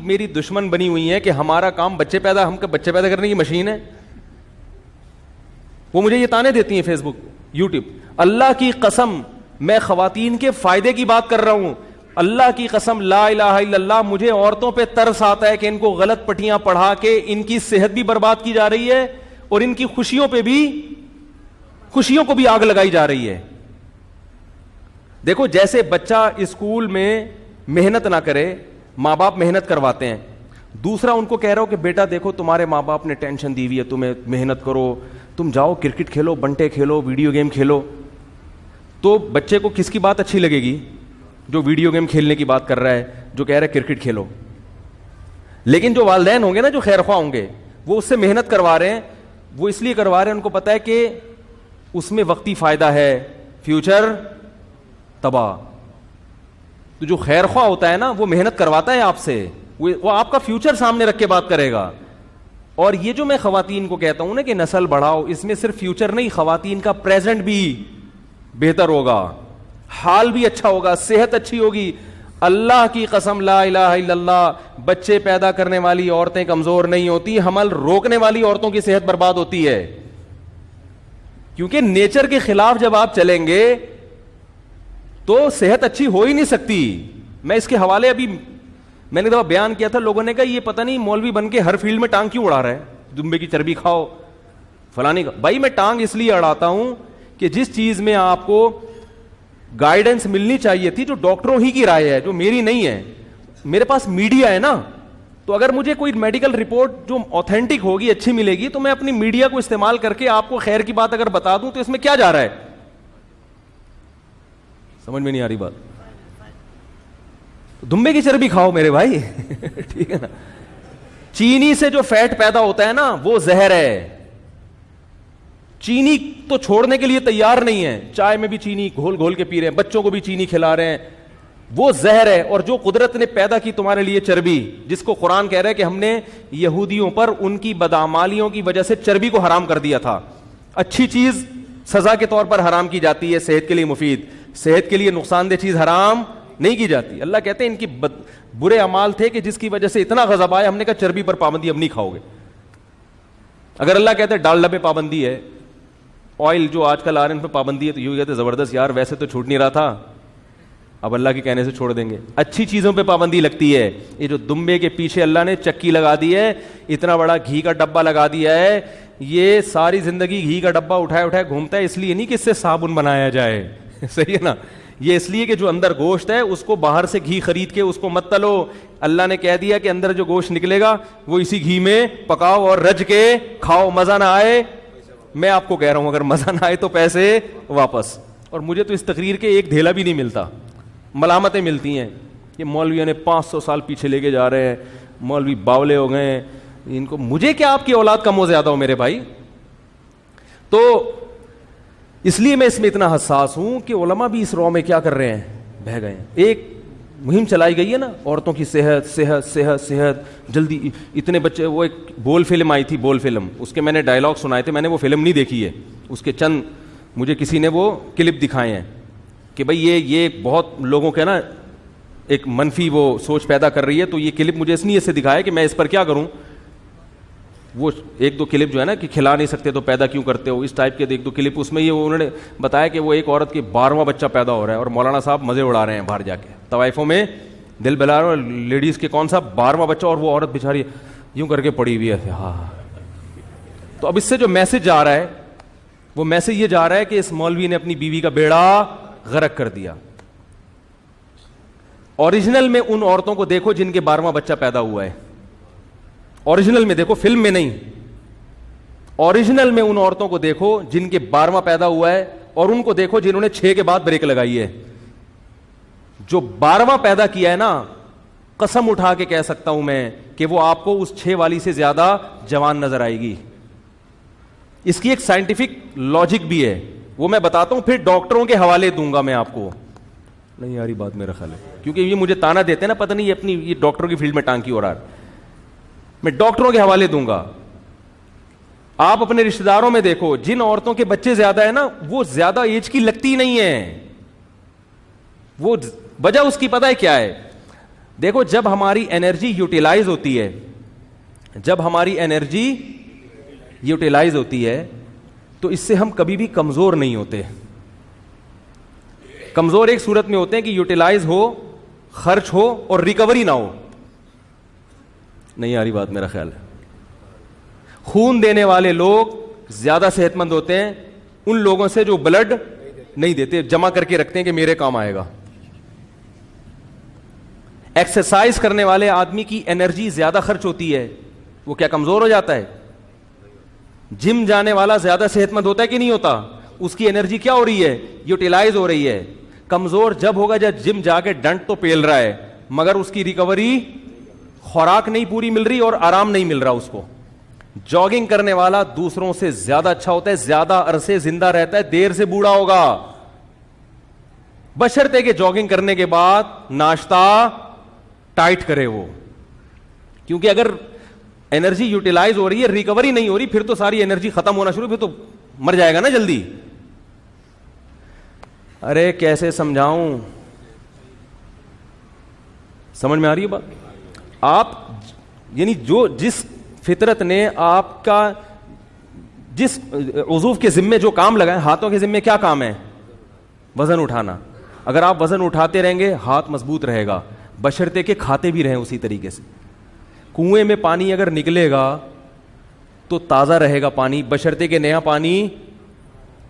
میری دشمن بنی ہوئی ہیں کہ ہمارا کام بچے پیدا کرنے کی مشین ہے. وہ مجھے یہ تانے دیتی ہیں فیس بک, یوٹیوب. اللہ کی قسم میں خواتین کے فائدے کی بات کر رہا ہوں. اللہ کی قسم لا الہ الا اللہ, مجھے عورتوں پہ ترس آتا ہے کہ ان کو غلط پٹیاں پڑھا کے ان کی صحت بھی برباد کی جا رہی ہے اور ان کی خوشیوں کو بھی آگ لگائی جا رہی ہے. دیکھو جیسے بچہ اسکول میں محنت نہ کرے, ماں باپ محنت کرواتے ہیں, دوسرا ان کو کہہ رہا ہو کہ بیٹا دیکھو تمہارے ماں باپ نے ٹینشن دی ہوئی ہے, تمہیں محنت کرو, تم جاؤ کرکٹ کھیلو, بنٹے کھیلو, ویڈیو گیم کھیلو. تو بچے کو کس کی بات اچھی لگے گی؟ جو ویڈیو گیم کھیلنے کی بات کر رہا ہے, جو کہہ رہا ہے کرکٹ کھیلو. لیکن جو والدین ہوں گے نا, جو خیر خواہ ہوں گے, وہ اس سے محنت کروا رہے ہیں. وہ اس لیے کروا رہے ہیں, ان کو پتا ہے کہ اس میں وقتی فائدہ ہے, فیوچر تباہ. تو جو خیر خواہ ہوتا ہے نا, وہ محنت کرواتا ہے آپ سے, وہ آپ کا فیوچر سامنے رکھ کے بات کرے گا. اور یہ جو میں خواتین کو کہتا ہوں نا کہ نسل بڑھاؤ, اس میں صرف فیوچر نہیں, خواتین کا پریزنٹ بھی بہتر ہوگا, حال بھی اچھا ہوگا, صحت اچھی ہوگی. اللہ کی قسم لا الہ الا اللہ, بچے پیدا کرنے والی عورتیں کمزور نہیں ہوتی, حمل روکنے والی عورتوں کی صحت برباد ہوتی ہے. کیونکہ نیچر کے خلاف جب آپ چلیں گے تو صحت اچھی ہو ہی نہیں سکتی. میں اس کے حوالے ابھی میں نے دفعہ بیان کیا تھا, لوگوں نے کہا یہ پتہ نہیں مولوی بن کے ہر فیلڈ میں ٹانگ کیوں اڑا رہا ہے, دمبے کی چربی کھاؤ فلانی کا. بھائی میں ٹانگ اس لیے اڑاتا ہوں کہ جس چیز میں آپ کو گائیڈنس ملنی چاہیے تھی, جو ڈاکٹروں ہی کی رائے ہے, جو میری نہیں ہے, میرے پاس میڈیا ہے نا, تو اگر مجھے کوئی میڈیکل رپورٹ جو اوتھینٹک ہوگی, اچھی ملے گی, تو میں اپنی میڈیا کو استعمال کر کے آپ کو خیر کی بات اگر بتا دوں تو اس میں کیا جا رہا ہے؟ سمجھ میں نہیں آ رہی بات؟ دمبے کی چربی کھاؤ میرے بھائی ٹھیک ہے نا. چینی سے جو فیٹ پیدا ہوتا ہے نا, وہ زہر ہے. چینی تو چھوڑنے کے لیے تیار نہیں ہے, چائے میں بھی چینی گھول گھول کے پی رہے ہیں, بچوں کو بھی چینی کھلا رہے ہیں, وہ زہر ہے. اور جو قدرت نے پیدا کی تمہارے لیے چربی, جس کو قرآن کہہ رہا ہے کہ ہم نے یہودیوں پر ان کی بدعمالیوں کی وجہ سے چربی کو حرام کر دیا تھا. اچھی چیز سزا کے طور پر حرام کی جاتی ہے, صحت کے لیے مفید, صحت کے لیے نقصان دہ چیز حرام نہیں کی جاتی. اللہ کہتے ہیں ان کی برے اعمال تھے کہ جس کی وجہ سے اتنا غضب آیا, ہم نے کہا چربی پر پابندی اب نہیں کھاؤ گے. اگر اللہ کہتے ہیں ڈالڈا پہ پابندی ہے, آئل جو آج کل آ رہے ہیں ان پہ پابندی ہے, تو یوں کہتے زبردست یار, ویسے تو چھوٹ نہیں رہا تھا, اب اللہ کے کہنے سے چھوڑ دیں گے. اچھی چیزوں پہ پابندی لگتی ہے. یہ جو دمبے کے پیچھے اللہ نے چکی لگا دی ہے, اتنا بڑا گھی کا ڈبہ لگا دیا ہے, یہ ساری زندگی گھی کا ڈبہ اٹھائے اٹھائے گھومتا ہے, اس لیے نہیں کہ اس سے صابن بنایا جائے صحیح ہے نا, یہ اس لیے کہ جو اندر گوشت ہے اس کو باہر سے گھی خرید کے اس کو مت تلو. اللہ نے کہہ دیا کہ اندر جو گوشت نکلے گا وہ اسی گھی میں پکاؤ اور رج کے کھاؤ, مزہ نہ آئے, میں آپ کو کہہ رہا ہوں اگر مزہ نہ آئے تو پیسے واپس. اور مجھے تو اس تقریر کے ایک دھیلا بھی نہیں ملتا, ملامتیں ملتی ہیں کہ مولویوں نے 500 سال پیچھے لے کے جا رہے ہیں, مولوی باولے ہو گئے ہیں, ان کو مجھے کیا آپ کی اولاد کم و زیادہ ہو میرے بھائی. تو اس لیے میں اس میں اتنا حساس ہوں کہ علماء بھی اس رو میں کیا کر رہے ہیں, بہہ گئے ہیں. ایک مہم چلائی گئی ہے نا, عورتوں کی صحت صحت صحت صحت, جلدی اتنے بچے. وہ ایک بول فلم آئی تھی, بول فلم, اس کے میں نے ڈائلاگ سنائے تھے, میں نے وہ فلم نہیں دیکھی ہے, اس کے چند مجھے کسی نے وہ کلپ دکھائے ہیں کہ بھئی یہ بہت لوگوں کے نا ایک منفی وہ سوچ پیدا کر رہی ہے. تو یہ کلپ مجھے اس لیے سے دکھایا کہ میں اس پر کیا کروں. وہ ایک دو کلپ جو ہے نا کہ کھلا نہیں سکتے تو پیدا کیوں کرتے ہو, اس ٹائپ کے ایک دو کلپ, اس میں یہ انہوں نے بتایا کہ وہ ایک عورت کے 12واں بچہ پیدا ہو رہا ہے اور مولانا صاحب مزے اڑا رہے ہیں باہر جا کے طوائفوں میں, دل بلا رہے ہیں لیڈیز کے کون سا 12واں بچہ, اور وہ عورت بیچاری یوں کر کے پڑی ہوئی ہے. ہاں, تو اب اس سے جو میسج جا رہا ہے وہ میسج یہ جا رہا ہے کہ اس مولوی نے اپنی بیوی کا بیڑا غرق کر دیا. اوریجنل میں ان عورتوں کو دیکھو جن کے 12واں بچہ پیدا ہوا ہے, اوریجنل میں دیکھو, فلم میں نہیں. اوریجنل میں ان عورتوں کو دیکھو جن کے 12واں پیدا ہوا ہے, اور ان کو دیکھو جنہوں نے 6 کے بعد بریک لگائی ہے. جو 12واں پیدا کیا ہے نا, قسم اٹھا کے کہہ سکتا ہوں میں کہ وہ آپ کو اس 6 والی سے زیادہ جوان نظر آئے گی. اس کی ایک سائنٹیفک لاجک بھی ہے, وہ میں بتاتا ہوں, پھر ڈاکٹروں کے حوالے دوں گا میں آپ کو. نہیں یاری بات میرا خیال ہے, کیونکہ یہ مجھے تانا دیتے ہیں نا, پتہ نہیں یہ اپنی یہ ڈاکٹروں کی فیلڈ میں ٹانکی ہو رہا ہے. میں ڈاکٹروں کے حوالے دوں گا. آپ اپنے رشتہ داروں میں دیکھو جن عورتوں کے بچے زیادہ ہیں نا, وہ زیادہ ایج کی لگتی نہیں ہے. وہ وجہ اس کی پتہ ہے کیا ہے, دیکھو جب ہماری انرجی یوٹیلائز ہوتی ہے، جب ہماری انرجی یوٹیلائز ہوتی ہے تو اس سے ہم کبھی بھی کمزور نہیں ہوتے. کمزور ایک صورت میں ہوتے ہیں کہ یوٹیلائز ہو، خرچ ہو اور ریکوری نہ ہو. نہیں آ رہی بات میرا خیال ہے. خون دینے والے لوگ زیادہ صحت مند ہوتے ہیں ان لوگوں سے جو بلڈ نہیں دیتے، جمع کر کے رکھتے ہیں کہ میرے کام آئے گا. ایکسرسائز کرنے والے آدمی کی انرجی زیادہ خرچ ہوتی ہے، وہ کیا کمزور ہو جاتا ہے؟ جم جانے والا زیادہ صحت مند ہوتا ہے کہ نہیں ہوتا؟ اس کی انرجی کیا ہو رہی ہے؟ یوٹیلائز ہو رہی ہے. کمزور جب ہوگا جب جم جا کے ڈنڈ تو پیل رہا ہے مگر اس کی ریکوری، خوراک نہیں پوری مل رہی اور آرام نہیں مل رہا اس کو. جاگنگ کرنے والا دوسروں سے زیادہ اچھا ہوتا ہے، زیادہ عرصے زندہ رہتا ہے، دیر سے بوڑھا ہوگا، بشرطے کہ جاگنگ کرنے کے بعد ناشتہ ٹائٹ کرے وہ. کیونکہ اگر انرجی یوٹیلائز ہو رہی ہے، ریکوری نہیں ہو رہی، پھر تو ساری انرجی ختم ہونا شروع، پھر تو مر جائے گا نا جلدی. ارے کیسے سمجھاؤں، سمجھ میں آ رہی ہے بات؟ آپ یعنی جو جس فطرت نے آپ کا جس عضو کے ذمے جو کام لگائے، ہاتھوں کے ذمے کیا کام ہے؟ وزن اٹھانا. اگر آپ وزن اٹھاتے رہیں گے ہاتھ مضبوط رہے گا، بشرطے کہ کھاتے بھی رہیں اسی طریقے سے. کنویں میں پانی اگر نکلے گا تو تازہ رہے گا پانی، بشرطے کہ نیا پانی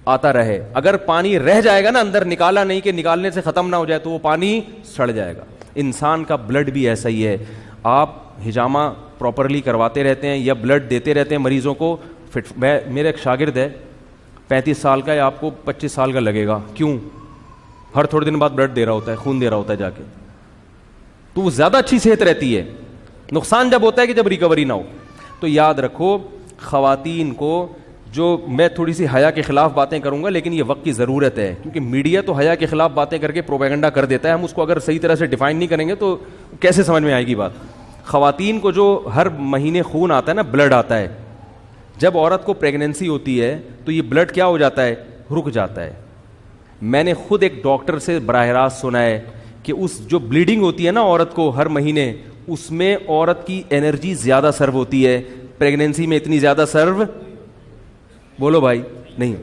آتا رہے. اگر پانی رہ جائے گا نا اندر، نکالا نہیں کہ نکالنے سے ختم نہ ہو جائے، تو وہ پانی سڑ جائے گا. انسان کا بلڈ بھی ایسا ہی ہے. آپ ہجامہ پراپرلی کرواتے رہتے ہیں یا بلڈ دیتے رہتے ہیں مریضوں کو. میرا ایک شاگرد ہے 35 سال کا ہے، آپ کو 25 سال کا لگے گا. کیوں؟ ہر تھوڑے دن بعد بلڈ دے رہا ہوتا ہے، خون دے رہا ہوتا ہے جا کے، تو وہ زیادہ اچھی صحت رہتی ہے. نقصان جب ہوتا ہے کہ جب ریکوری نہ ہو. تو یاد رکھو خواتین کو، جو میں تھوڑی سی حیا کے خلاف باتیں کروں گا لیکن یہ وقت کی ضرورت ہے، کیونکہ میڈیا تو حیا کے خلاف باتیں کر کے پروپیگنڈا کر دیتا ہے. ہم اس کو اگر صحیح طرح سے ڈیفائن نہیں کریں گے تو کیسے سمجھ میں آئے گی بات. خواتین کو جو ہر مہینے خون آتا ہے نا، بلڈ آتا ہے، جب عورت کو پریگننسی ہوتی ہے تو یہ بلڈ کیا ہو جاتا ہے؟ رک جاتا ہے. میں نے خود ایک ڈاکٹر سے براہ راست سنا ہے کہ اس جو بلیڈنگ ہوتی ہے نا عورت کو ہر مہینے، اس میں عورت کی انرجی زیادہ سرو ہوتی ہے، پریگننسی میں اتنی زیادہ سرو، بولو بھائی، نہیں.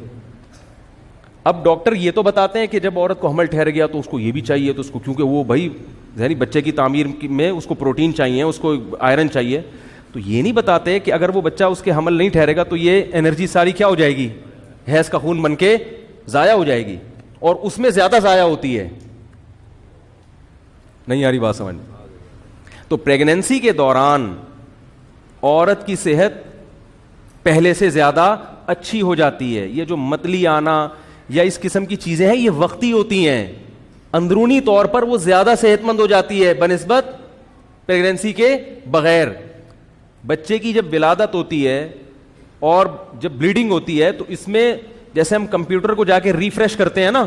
اب ڈاکٹر یہ تو بتاتے ہیں کہ جب عورت کو حمل ٹھہر گیا تو اس کو یہ بھی چاہیے، تو اس کو کیونکہ وہ بھائی یعنی بچے کی تعمیر میں اس کو پروٹین چاہیے، اس کو آئرن چاہیے، تو یہ نہیں بتاتے کہ اگر وہ بچہ اس کے حمل نہیں ٹھہرے گا تو یہ انرجی ساری کیا ہو جائے گی؟ حیض کا خون بن کے ضائع ہو جائے گی، اور اس میں زیادہ ضائع ہوتی ہے. نہیں آ رہی بات سمجھ؟ تو پریگننسی کے دوران عورت کی صحت پہلے سے زیادہ اچھی ہو جاتی ہے. یہ جو متلی آنا یا اس قسم کی چیزیں ہیں یہ وقتی ہوتی ہیں، اندرونی طور پر وہ زیادہ صحت مند ہو جاتی ہے بنسبت پریگننسی کے بغیر. بچے کی جب ولادت ہوتی ہے اور جب بلیڈنگ ہوتی ہے تو اس میں جیسے ہم کمپیوٹر کو جا کے ریفریش کرتے ہیں نا،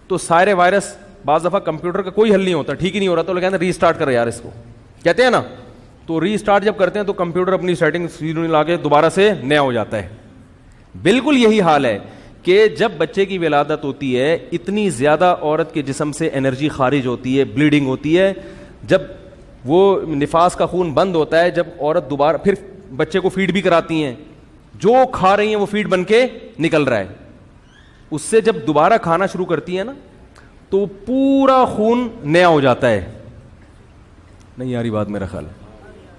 تو سارے وائرس، بعض دفعہ کمپیوٹر کا کوئی حل نہیں ہوتا، ٹھیک ہی نہیں ہو رہا تو لوگ کہتے ہیں ری اسٹارٹ کرو یار اس کو، کہتے ہیں نا. تو ری اسٹارٹ جب کرتے ہیں تو کمپیوٹر اپنی سیٹنگ لا کے دوبارہ سے نیا ہو جاتا ہے. بالکل یہی حال ہے کہ جب بچے کی ولادت ہوتی ہے اتنی زیادہ عورت کے جسم سے انرجی خارج ہوتی ہے، بلیڈنگ ہوتی ہے. جب وہ نفاس کا خون بند ہوتا ہے، جب عورت دوبارہ پھر بچے کو فیڈ بھی کراتی ہیں، جو کھا رہی ہیں وہ فیڈ بن کے نکل رہا ہے، اس سے جب دوبارہ کھانا شروع کرتی ہے نا تو پورا خون نیا ہو جاتا ہے. نہیں آ رہی بات میرا خیال ہے؟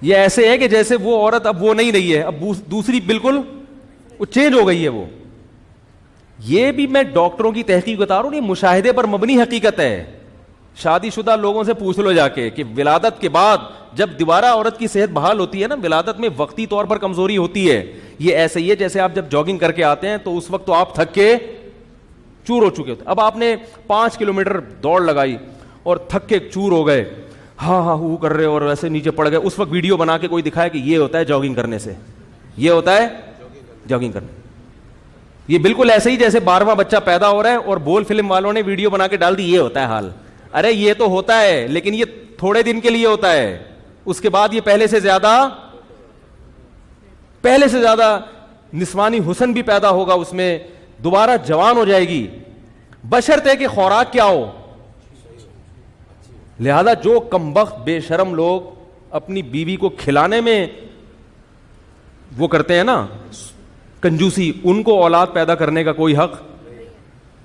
یہ ایسے ہے کہ جیسے وہ عورت اب وہ نہیں رہی ہے، اب دوسری بالکل وہ چینج ہو گئی ہے وہ. یہ بھی میں ڈاکٹروں کی تحقیق بتا رہا ہوں، یہ مشاہدے پر مبنی حقیقت ہے. شادی شدہ لوگوں سے پوچھ لو جا کے کہ ولادت کے بعد جب دوبارہ عورت کی صحت بحال ہوتی ہے نا، ولادت میں وقتی طور پر کمزوری ہوتی ہے. یہ ایسے ہی ہے جیسے آپ جب جاگنگ کر کے آتے ہیں تو اس وقت تو آپ تھک کے چور ہو چکے ہوتے. اب آپ نے 5 کلومیٹر دوڑ لگائی اور تھک کے چور ہو گئے، ہاں ہاں ہو کر رہے اور ویسے نیچے پڑ گئے. اس وقت ویڈیو بنا کے کوئی دکھائے کہ یہ ہوتا ہے جاگنگ کرنے سے، یہ ہوتا ہے جاگنگ کرنے. یہ بالکل ایسے ہی جیسے 12واں بچہ پیدا ہو رہا ہے اور بول فلم والوں نے ویڈیو بنا کے ڈال دی، یہ ہوتا ہے حال. ارے یہ تو ہوتا ہے لیکن یہ تھوڑے دن کے لیے ہوتا ہے، اس کے بعد یہ پہلے سے زیادہ نسوانی حسن بھی پیدا ہوگا، اس میں دوبارہ جوان ہو جائے گی، بشرطے کہ خوراک کیا ہو؟ لہذا جو کمبخت بے شرم لوگ اپنی بیوی کو کھلانے میں وہ کرتے ہیں نا کنجوسی, ان کو اولاد پیدا کرنے کا کوئی حق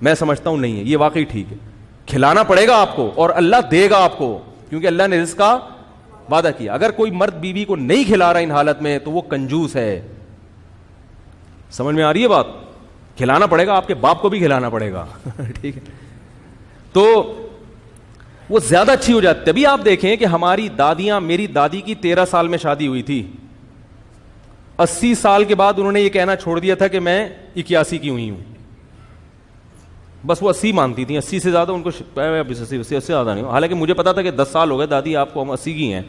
میں سمجھتا ہوں نہیں ہے. یہ واقعی ٹھیک ہے, کھلانا پڑے گا آپ کو اور اللہ دے گا آپ کو, کیونکہ اللہ نے رزق کا وعدہ کیا. اگر کوئی مرد بیوی کو نہیں کھلا رہا ان حالت میں تو وہ کنجوس ہے. سمجھ میں آ رہی ہے بات؟ کھلانا پڑے گا, آپ کے باپ کو بھی کھلانا پڑے گا. ٹھیک ہے, تو وہ زیادہ اچھی ہو جاتی. تبھی آپ دیکھیں کہ ہماری دادیاں, میری دادی کی 13 سال میں شادی ہوئی تھی, 80 سال کے بعد انہوں نے یہ کہنا چھوڑ دیا تھا کہ میں 81 کی ہوئی ہوں. بس وہ 80 مانتی تھیں, 80 سے زیادہ ان کو 80 سے زیادہ نہیں. حالانکہ مجھے پتا تھا کہ 10 سال ہو گئے دادی آپ کو, ہم 80 کی ہیں.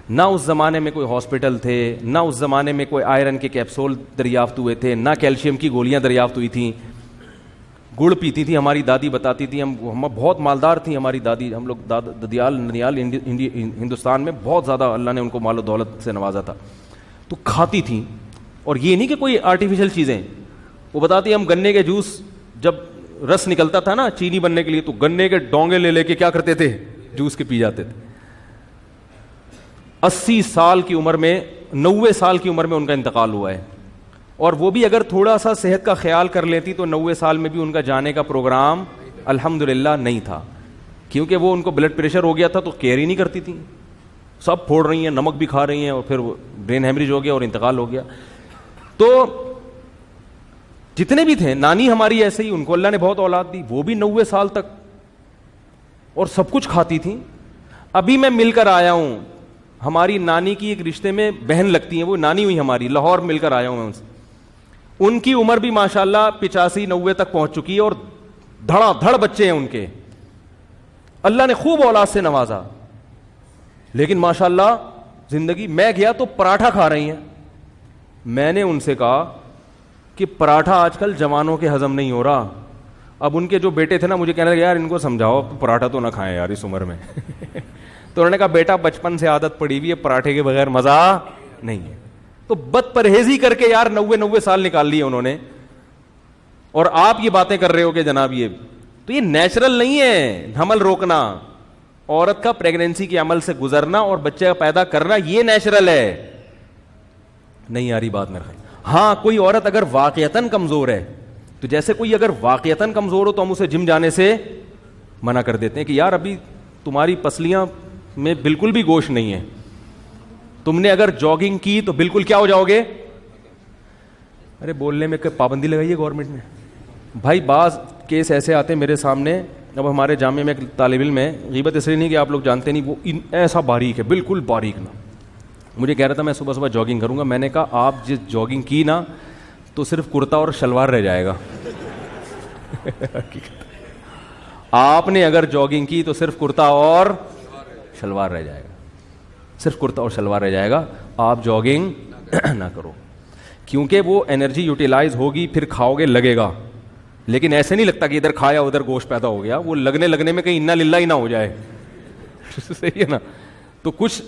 نہ اس زمانے میں کوئی ہاسپٹل تھے, نہ اس زمانے میں کوئی آئرن کے کیپسول دریافت ہوئے تھے, نہ کیلشیم کی گولیاں دریافت ہوئی تھیں. گڑ پیتی تھی ہماری دادی, بتاتی تھی. ہم بہت مالدار تھیں ہماری دادی. ہم لوگ ددیال ننیال ہندوستان میں بہت زیادہ اللہ نے ان کو مال و دولت سے نوازا تھا, تو کھاتی تھیں. اور یہ نہیں کہ کوئی آرٹیفیشل چیزیں, وہ بتاتی ہم گنے کے جوس, جب رس نکلتا تھا نا چینی بننے کے لیے, تو گنے کے ڈونگے لے کے کیا کرتے تھے, جوس کے پی جاتے تھے. 80 سال کی عمر میں, 90 سال کی عمر میں ان کا انتقال ہوا ہے. اور وہ بھی اگر تھوڑا سا صحت کا خیال کر لیتی تو 90 سال میں بھی ان کا جانے کا پروگرام الحمدللہ نہیں تھا, کیونکہ وہ ان کو بلڈ پریشر ہو گیا تھا تو کیئر ہی نہیں کرتی تھیں. سب پھوڑ رہی ہیں, نمک بھی کھا رہی ہیں, اور پھر برین ہیمریج ہو گیا اور انتقال ہو گیا. تو جتنے بھی تھے, نانی ہماری ایسے ہی, ان کو اللہ نے بہت اولاد دی, وہ بھی 90 سال تک اور سب کچھ کھاتی تھیں. ابھی میں مل کر آیا ہوں, ہماری نانی کی ایک رشتے میں بہن لگتی ہیں, وہ نانی ہوئی ہماری, لاہور مل کر آیا ہوں میں ان سے. ان کی عمر بھی ماشاءاللہ 85-90 تک پہنچ چکی ہے, اور دھڑا دھڑ بچے ہیں ان کے, اللہ نے خوب اولاد سے نوازا. لیکن ماشاءاللہ زندگی, میں گیا تو پراٹھا کھا رہی ہیں. میں نے ان سے کہا کہ پراٹھا آج کل جوانوں کے ہضم نہیں ہو رہا. اب ان کے جو بیٹے تھے نا, مجھے کہنے لگے یار ان کو سمجھاؤ پراٹھا تو نہ کھائیں یار اس عمر میں. تو انہوں نے کہا بیٹا بچپن سے عادت پڑی ہوئی ہے, پراٹھے کے بغیر مزہ نہیں ہے. تو بد پرہیزی کر کے یار 90 سال نکال لیے انہوں نے, اور آپ یہ باتیں کر رہے ہو کہ جناب یہ تو یہ نیچرل نہیں ہے. حمل روکنا, عورت کا پریگنینسی کے عمل سے گزرنا اور بچہ پیدا کرنا, یہ نیچرل ہے. نہیں آ رہی بات میرے خیال. ہاں کوئی عورت اگر واقعتاً کمزور ہے, تو جیسے کوئی اگر واقعتاً کمزور ہو تو ہم اسے جم جانے سے منع کر دیتے ہیں کہ یار ابھی تمہاری پسلیاں میں بالکل بھی گوشت نہیں ہے, تم نے اگر جاگنگ کی تو بالکل کیا ہو جاؤ گے. ارے بولنے میں پابندی لگائی ہے گورنمنٹ نے. بھائی بعض کیس ایسے آتے ہیں میرے سامنے. اب ہمارے جامعہ میں ایک طالب علم ہے, غیبت اس لیے نہیں کہ آپ لوگ جانتے نہیں, وہ ایسا باریک ہے, بالکل باریک نا. مجھے کہہ رہا تھا میں صبح صبح جاگنگ کروں گا. میں نے کہا آپ جس جاگنگ کی نا تو صرف کرتا اور شلوار رہ جائے گا. آپ نے اگر جاگنگ کی تو صرف کرتا اور شلوار رہ جائے گا, صرف کرتا اور شلوار رہ جائے گا. آپ جاگنگ نہ کرو, کیونکہ وہ انرجی یوٹیلائز ہوگی, پھر کھاؤ گے لگے گا. لیکن ایسے نہیں لگتا کہ ادھر کھایا ادھر گوشت پیدا ہو گیا, وہ لگنے میں کہیں انا للہ ہی نہ ہو جائے. صحیح ہے نا. تو کچھ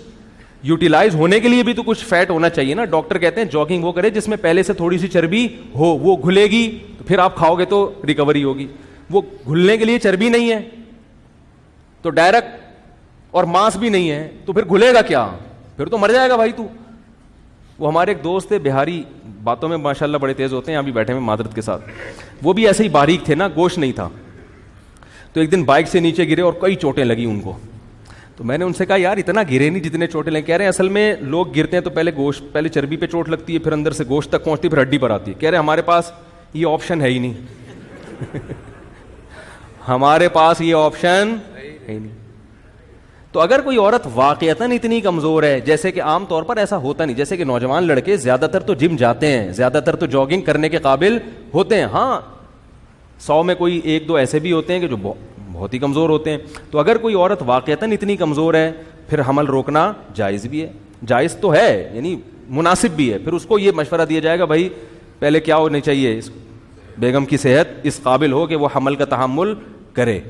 یوٹیلائز ہونے کے لیے بھی تو کچھ فیٹ ہونا چاہیے نا. ڈاکٹر کہتے ہیں جاگنگ وہ کرے جس میں پہلے سے تھوڑی سی چربی ہو, وہ گھلے گی تو پھر آپ کھاؤ گے تو ریکوری ہوگی. وہ گھلنے کے لیے چربی نہیں ہے تو ڈائریکٹ, اور ماس بھی نہیں ہے تو پھر گھلے گا کیا, پھر تو مر جائے گا بھائی تو. وہ ہمارے ایک دوست تھے بہاری, باتوں میں ماشاءاللہ بڑے تیز ہوتے ہیں, ابھی بیٹھے ہیں معذرت کے ساتھ. وہ بھی ایسے ہی باریک تھے نا, گوشت نہیں تھا. تو ایک دن بائک سے نیچے گرے اور کئی چوٹیں لگی ان کو. تو میں نے ان سے کہا یار اتنا گرے نہیں جتنے چوٹیں لگیں. کہہ رہے ہیں اصل میں لوگ گرتے ہیں تو پہلے چربی پہ چوٹ لگتی ہے, پھر اندر سے گوشت تک پہنچتی ہے, پھر ہڈی پر آتی ہے. کہہ رہے ہمارے پاس یہ آپشن ہے ہی نہیں. ہمارے پاس یہ آپشن ہے ہی نہیں. تو اگر کوئی عورت واقعتاً اتنی کمزور ہے, جیسے کہ عام طور پر ایسا ہوتا نہیں, جیسے کہ نوجوان لڑکے زیادہ تر تو جم جاتے ہیں, زیادہ تر تو جاگنگ کرنے کے قابل ہوتے ہیں. ہاں 100 میں کوئی 1-2 ایسے بھی ہوتے ہیں کہ جو بہت ہی کمزور ہوتے ہیں. تو اگر کوئی عورت واقعتاً اتنی کمزور ہے, پھر حمل روکنا جائز بھی ہے, جائز تو ہے یعنی مناسب بھی ہے. پھر اس کو یہ مشورہ دیا جائے گا بھائی پہلے کیا ہونی چاہیے, بیگم کی صحت اس قابل ہو کہ وہ حمل کا تحمل کرے.